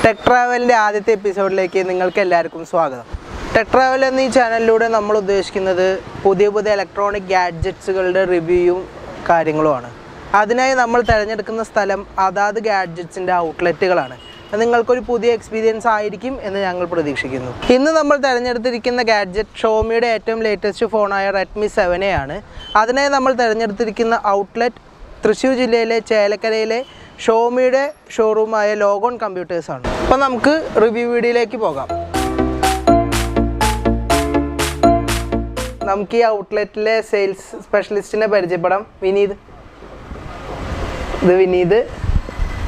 Tech ട്രാവലിൻ്റെ ആദ്യത്തെ എപ്പിസോഡിലേക്ക് നിങ്ങൾക്ക് എല്ലാവർക്കും സ്വാഗതം. ടെക് ട്രാവൽ എന്ന ഈ ചാനലിലൂടെ നമ്മൾ ഉദ്ദേശിക്കുന്നത് പുതിയ ഇലക്ട്രോണിക് ഗാഡ്ജറ്റ്സുകളുടെ റിവ്യൂയും കാര്യങ്ങളുമാണ്. അതിനായി നമ്മൾ തിരഞ്ഞെടുക്കുന്ന സ്ഥലം അതാത് ഗാഡ്ജറ്റ്സിൻ്റെ ഔട്ട്ലെറ്റുകളാണ്. നിങ്ങൾക്കൊരു പുതിയ എക്സ്പീരിയൻസ് ആയിരിക്കും എന്ന് ഞങ്ങൾ പ്രതീക്ഷിക്കുന്നു. ഇന്ന് നമ്മൾ തിരഞ്ഞെടുത്തിരിക്കുന്ന ഗാഡ്ജറ്റ് ഷോമിയുടെ ഏറ്റവും ലേറ്റസ്റ്റ് ഫോണായ റെഡ്മി 7A ആണ്. അതിനായി നമ്മൾ തിരഞ്ഞെടുത്തിരിക്കുന്ന ഔട്ട്ലെറ്റ് തൃശ്ശൂർ ജില്ലയിലെ ചേലക്കരയിലെ ഷോമിയുടെ ഷോറൂമായ ലോഗോൺ കമ്പ്യൂട്ടേഴ്സാണ്. അപ്പോൾ നമുക്ക് റിവ്യൂ വീഡിയോയിലേക്ക് പോകാം. നമുക്ക് ഈ ഔട്ട്ലെറ്റിലെ സെയിൽസ് സ്പെഷ്യലിസ്റ്റിനെ പരിചയപ്പെടാം. വിനീത്. ഇത് വിനീത്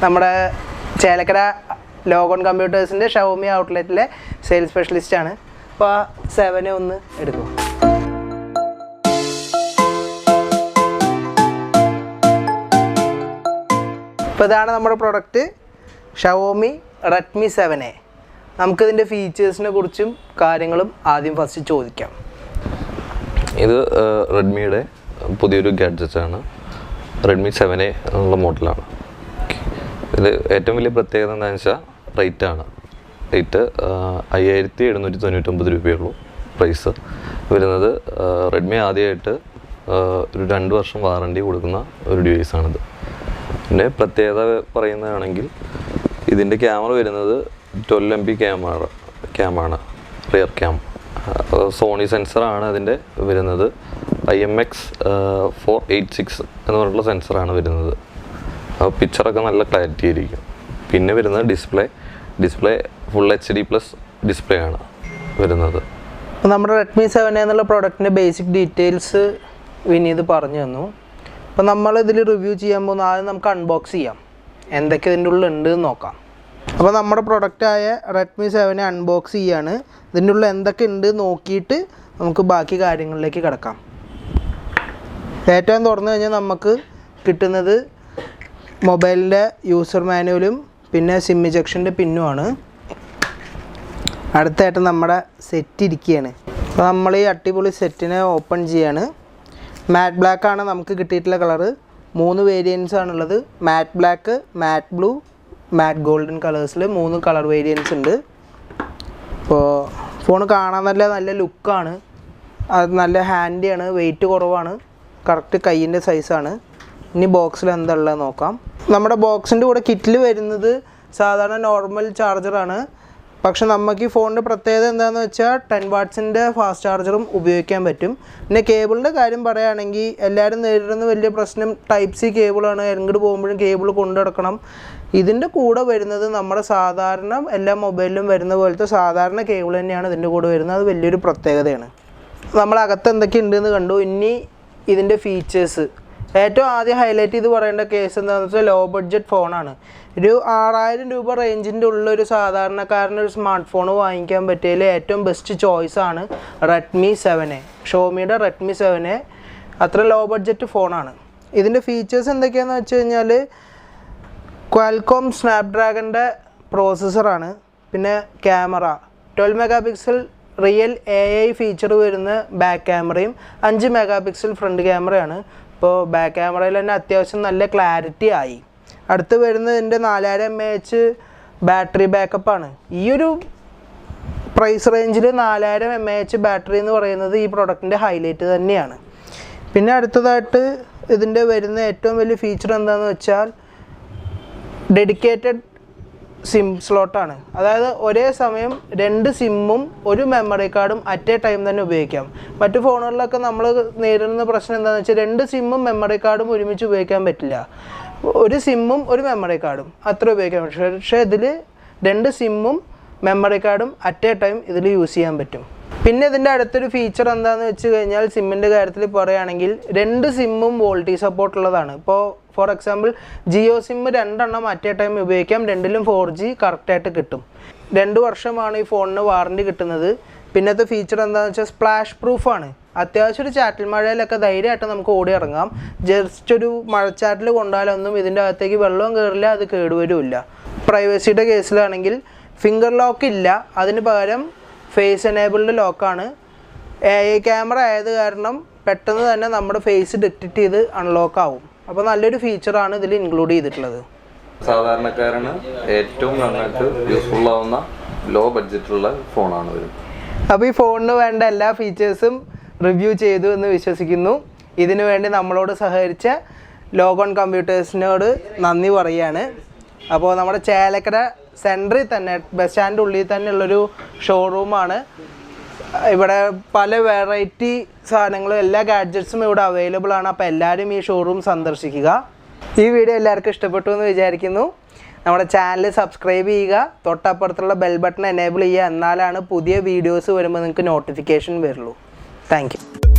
നമ്മുടെ ചേലക്കര ലോഗോൺ കമ്പ്യൂട്ടേഴ്സിൻ്റെ ഷവോമി ഔട്ട്ലെറ്റിലെ സെയിൽസ് സ്പെഷ്യലിസ്റ്റാണ്. അപ്പോൾ ആ 7A ഒന്ന് എടുക്കും. അപ്പോൾ ഇതാണ് നമ്മുടെ പ്രൊഡക്റ്റ് ഷവോമി റെഡ്മി 7A. നമുക്കിതിൻ്റെ ഫീച്ചേഴ്സിനെ കുറിച്ചും കാര്യങ്ങളും ആദ്യം ഫസ്റ്റ് ചോദിക്കാം. ഇത് റെഡ്മിയുടെ പുതിയൊരു ഗാഡ്ജറ്റാണ്. റെഡ്മി 7A എന്നുള്ള മോഡലാണ്. ഇത് ഏറ്റവും വലിയ പ്രത്യേകത എന്താണെന്ന് വെച്ചാൽ റേറ്റ് 5799 രൂപയുള്ളൂ പ്രൈസ് വരുന്നത്. റെഡ്മി ആദ്യമായിട്ട് ഒരു 2 വർഷം വാറണ്ടി കൊടുക്കുന്ന ഒരു ഡിവൈസാണിത്. പിന്നെ പ്രത്യേകത പറയുന്നതാണെങ്കിൽ ഇതിൻ്റെ ക്യാമറ വരുന്നത് 12 MP ക്യാമാണ്, റിയർ ക്യാം. സോണി സെൻസറാണ് അതിൻ്റെ വരുന്നത്. IMX486 എന്ന് പറഞ്ഞിട്ടുള്ള സെൻസറാണ് വരുന്നത്. അപ്പോൾ പിക്ചറൊക്കെ നല്ല ക്ലാരിറ്റി ആയിരിക്കും. പിന്നെ വരുന്നത് ഡിസ്പ്ലേ ഫുൾ HD+ ഡിസ്പ്ലേ ആണ് വരുന്നത്. നമ്മുടെ റെഡ്മി 7A എന്നുള്ള പ്രോഡക്റ്റിൻ്റെ ബേസിക് ഡീറ്റെയിൽസ് വിനീത് പറഞ്ഞു തന്നു. അപ്പോൾ നമ്മളിതിൽ റിവ്യൂ ചെയ്യാൻ പോകുന്ന ആദ്യം നമുക്ക് അൺബോക്സ് ചെയ്യാം, എന്തൊക്കെ ഇതിൻ്റെ ഉള്ളിൽ ഉണ്ട് എന്ന് നോക്കാം. അപ്പോൾ നമ്മുടെ പ്രൊഡക്റ്റായ റെഡ്മി 7A അൺബോക്സ് ചെയ്യാണ്. ഇതിൻ്റെ ഉള്ളിൽ എന്തൊക്കെ ഉണ്ട് നോക്കിയിട്ട് നമുക്ക് ബാക്കി കാര്യങ്ങളിലേക്ക് കിടക്കാം. ഏറ്റവും തുറന്നു കഴിഞ്ഞാൽ നമുക്ക് കിട്ടുന്നത് മൊബൈലിൻ്റെ യൂസർ മാനുവലും പിന്നെ സിം ഇജക്ഷൻ്റെ പിന്നുമാണ്. അടുത്തായിട്ട് നമ്മുടെ സെറ്റ് ഇരിക്കുകയാണ്. അപ്പോൾ നമ്മൾ ഈ അടിപൊളി സെറ്റിനെ ഓപ്പൺ ചെയ്യാണ്. മാറ്റ് ബ്ലാക്ക് ആണ് നമുക്ക് കിട്ടിയിട്ടുള്ള കളറ്. 3 വേരിയൻസ് ആണുള്ളത്. മാറ്റ് ബ്ലാക്ക്, മാറ്റ് ബ്ലൂ, മാറ്റ് ഗോൾഡൻ കളേഴ്സിൽ 3 കളർ വേരിയൻസ് ഉണ്ട്. അപ്പോൾ ഫോൺ കാണാൻ നല്ല ലുക്കാണ്. അത് നല്ല ഹാൻഡിയാണ്, വെയിറ്റ് കുറവാണ്, കറക്റ്റ് കയ്യിൻ്റെ സൈസാണ്. ഇനി ബോക്സിൽ എന്താ ഉള്ളത് നോക്കാം. നമ്മുടെ ബോക്സിൻ്റെ കൂടെ കിറ്റിൽ വരുന്നത് സാധാരണ നോർമൽ ചാർജറാണ്. പക്ഷെ നമുക്ക് ഈ ഫോണിൻ്റെ പ്രത്യേകത എന്താണെന്ന് വെച്ചാൽ 10 വാട്ട്സിൻ്റെ ഫാസ്റ്റ് ചാർജറും ഉപയോഗിക്കാൻ പറ്റും. പിന്നെ കേബിളിൻ്റെ കാര്യം പറയുകയാണെങ്കിൽ എല്ലാവരും നേരിടുന്ന വലിയ പ്രശ്നം Type C കേബിളാണ്. എങ്ങോട്ട് പോകുമ്പോഴും കേബിൾ കൊണ്ടു നടക്കണം. ഇതിൻ്റെ കൂടെ വരുന്നത് നമ്മുടെ സാധാരണ എല്ലാ മൊബൈലിലും വരുന്ന പോലത്തെ സാധാരണ കേബിൾ തന്നെയാണ് ഇതിൻ്റെ കൂടെ വരുന്നത്. അത് വലിയൊരു പ്രത്യേകതയാണ്. നമ്മളകത്ത് എന്തൊക്കെ ഉണ്ടെന്ന് കണ്ടു. ഇനി ഇതിൻ്റെ ഫീച്ചേഴ്സ് ഏറ്റവും ആദ്യം ഹൈലൈറ്റ് ചെയ്ത് പറയേണ്ട കേസ് എന്താണെന്ന് വെച്ചാൽ ലോ ബഡ്ജറ്റ് ഫോണാണ്. ഒരു 6000 രൂപ റേഞ്ചിൻ്റെ ഉള്ളൊരു സാധാരണക്കാരനൊരു സ്മാർട്ട് ഫോൺ വാങ്ങിക്കാൻ പറ്റിയതിൽ ഏറ്റവും ബെസ്റ്റ് ചോയ്സാണ് റെഡ്മി 7A. ഷോമിയുടെ റെഡ്മി 7A അത്ര ലോ ബഡ്ജറ്റ് ഫോണാണ്. ഇതിൻ്റെ ഫീച്ചേഴ്സ് എന്തൊക്കെയാണെന്ന് വെച്ച് കഴിഞ്ഞാൽ ക്വാൽകോം സ്നാപ്ഡ്രാഗണിൻ്റെ പ്രോസസ്സറാണ്. പിന്നെ camera 12 mega real AI feature വരുന്ന ബാക്ക് ക്യാമറയും 5 മെഗാ ഫ്രണ്ട് ക്യാമറയാണ്. ഇപ്പോൾ ബാക്ക് ക്യാമറയിൽ തന്നെ അത്യാവശ്യം നല്ല ക്ലാരിറ്റി ആയി. അടുത്ത് വരുന്നതിൻ്റെ 4000 mAh ബാറ്ററി ബാക്കപ്പാണ്. ഈ ഒരു പ്രൈസ് റേഞ്ചിൽ 4000 mAh ബാറ്ററി എന്ന് പറയുന്നത് ഈ പ്രൊഡക്റ്റിൻ്റെ ഹൈലൈറ്റ് തന്നെയാണ്. പിന്നെ അടുത്തതായിട്ട് ഇതിൻ്റെ വരുന്ന ഏറ്റവും വലിയ ഫീച്ചർ എന്താണെന്ന് വെച്ചാൽ ഡെഡിക്കേറ്റഡ് സിം സ്ലോട്ടാണ്. അതായത് ഒരേ സമയം 2 സിമ്മും ഒരു മെമ്മറി കാർഡും അറ്റ് എ ടൈം തന്നെ ഉപയോഗിക്കാം. മറ്റു ഫോണുകളിലൊക്കെ നമ്മൾ നേരിടുന്ന പ്രശ്നം എന്താണെന്ന് വെച്ചാൽ 2 സിമ്മും മെമ്മറി കാർഡും ഒരുമിച്ച് ഉപയോഗിക്കാൻ പറ്റില്ല. ഒരു സിമ്മും ഒരു മെമ്മറി കാർഡും അത്ര ഉപയോഗിക്കാൻ പറ്റും. പക്ഷേ ഇതിൽ 2 സിമ്മും മെമ്മറി കാർഡും അറ്റ് എ ടൈം ഇതിൽ യൂസ് ചെയ്യാൻ പറ്റും. പിന്നെ ഇതിൻ്റെ അടുത്തൊരു ഫീച്ചർ എന്താണെന്ന് വെച്ച് കഴിഞ്ഞാൽ സിമ്മിൻ്റെ കാര്യത്തിൽ പറയുകയാണെങ്കിൽ 2 സിമ്മും വോൾട്ടി സപ്പോർട്ട് ഉള്ളതാണ്. ഇപ്പോൾ ഫോർ എക്സാമ്പിൾ ജിയോ സിം 2 എണ്ണം അറ്റ് എ ടൈം ഉപയോഗിക്കാം. 2ലും 4G കറക്റ്റായിട്ട് കിട്ടും. 2 വർഷമാണ് ഈ ഫോണിന് വാറണ്ടി കിട്ടുന്നത്. പിന്നത്തെ ഫീച്ചർ എന്താണെന്ന് വെച്ചാൽ സ്പ്ലാഷ് പ്രൂഫാണ്. അത്യാവശ്യം ഒരു ചാറ്റൽ മഴയിലൊക്കെ ധൈര്യമായിട്ട് നമുക്ക് ഓടി ഇറങ്ങാം. ജസ്റ്റ് ഒരു മഴച്ചാറ്റിൽ കൊണ്ടാലൊന്നും ഇതിൻ്റെ അകത്തേക്ക് വെള്ളവും കയറില്ല, അത് കേടുവരുമില്ല. പ്രൈവസിയുടെ കേസിലാണെങ്കിൽ ഫിംഗർ ലോക്ക് ഇല്ല, അതിന് പകരം ഫേസ് എനേബിൾഡ് ലോക്കാണ്. AI ക്യാമറ ആയത് കാരണം പെട്ടെന്ന് തന്നെ നമ്മുടെ ഫേസ് ഡിറ്റക്റ്റ് ചെയ്ത് അൺലോക്ക് ആവും. അപ്പോൾ നല്ലൊരു ഫീച്ചറാണ് ഇതിൽ ഇൻക്ലൂഡ് ചെയ്തിട്ടുള്ളത്. സാധാരണക്കാരന് ഏറ്റവും നന്നായിട്ട് യൂസ്ഫുൾ ആവുന്ന ലോ ബഡ്ജറ്റുള്ള ഫോണാണ് വരുന്നത്. അപ്പോൾ ഈ ഫോണിന് വേണ്ട എല്ലാ ഫീച്ചേഴ്സും റിവ്യൂ ചെയ്തു എന്ന് വിശ്വസിക്കുന്നു. ഇതിനു വേണ്ടി നമ്മളോട് സഹകരിച്ച ലോഗോൺ കമ്പ്യൂട്ടേഴ്സിനോട് നന്ദി പറയുകയാണ്. അപ്പോൾ നമ്മുടെ ചേലക്കര സെൻറ്ററിൽ തന്നെ ബസ് സ്റ്റാൻഡിൻ്റെ ഉള്ളിൽ തന്നെ ഉള്ളൊരു ഷോറൂമാണ്. ഇവിടെ പല വെറൈറ്റി സാധനങ്ങളും എല്ലാ ഗാഡ്ജറ്റ്സും ഇവിടെ അവൈലബിൾ ആണ്. അപ്പോൾ എല്ലാവരും ഈ ഷോറൂം സന്ദർശിക്കുക. ഈ വീഡിയോ എല്ലാവർക്കും ഇഷ്ടപ്പെട്ടു എന്ന് വിചാരിക്കുന്നു. നമ്മുടെ ചാനൽ സബ്സ്ക്രൈബ് ചെയ്യുക, തൊട്ടപ്പുറത്തുള്ള ബെൽ ബട്ടൺ എനേബിൾ ചെയ്യുക. എന്നാലാണ് പുതിയ വീഡിയോസ് വരുമ്പോൾ നിങ്ങൾക്ക് നോട്ടിഫിക്കേഷൻ വരുള്ളൂ. Thank you.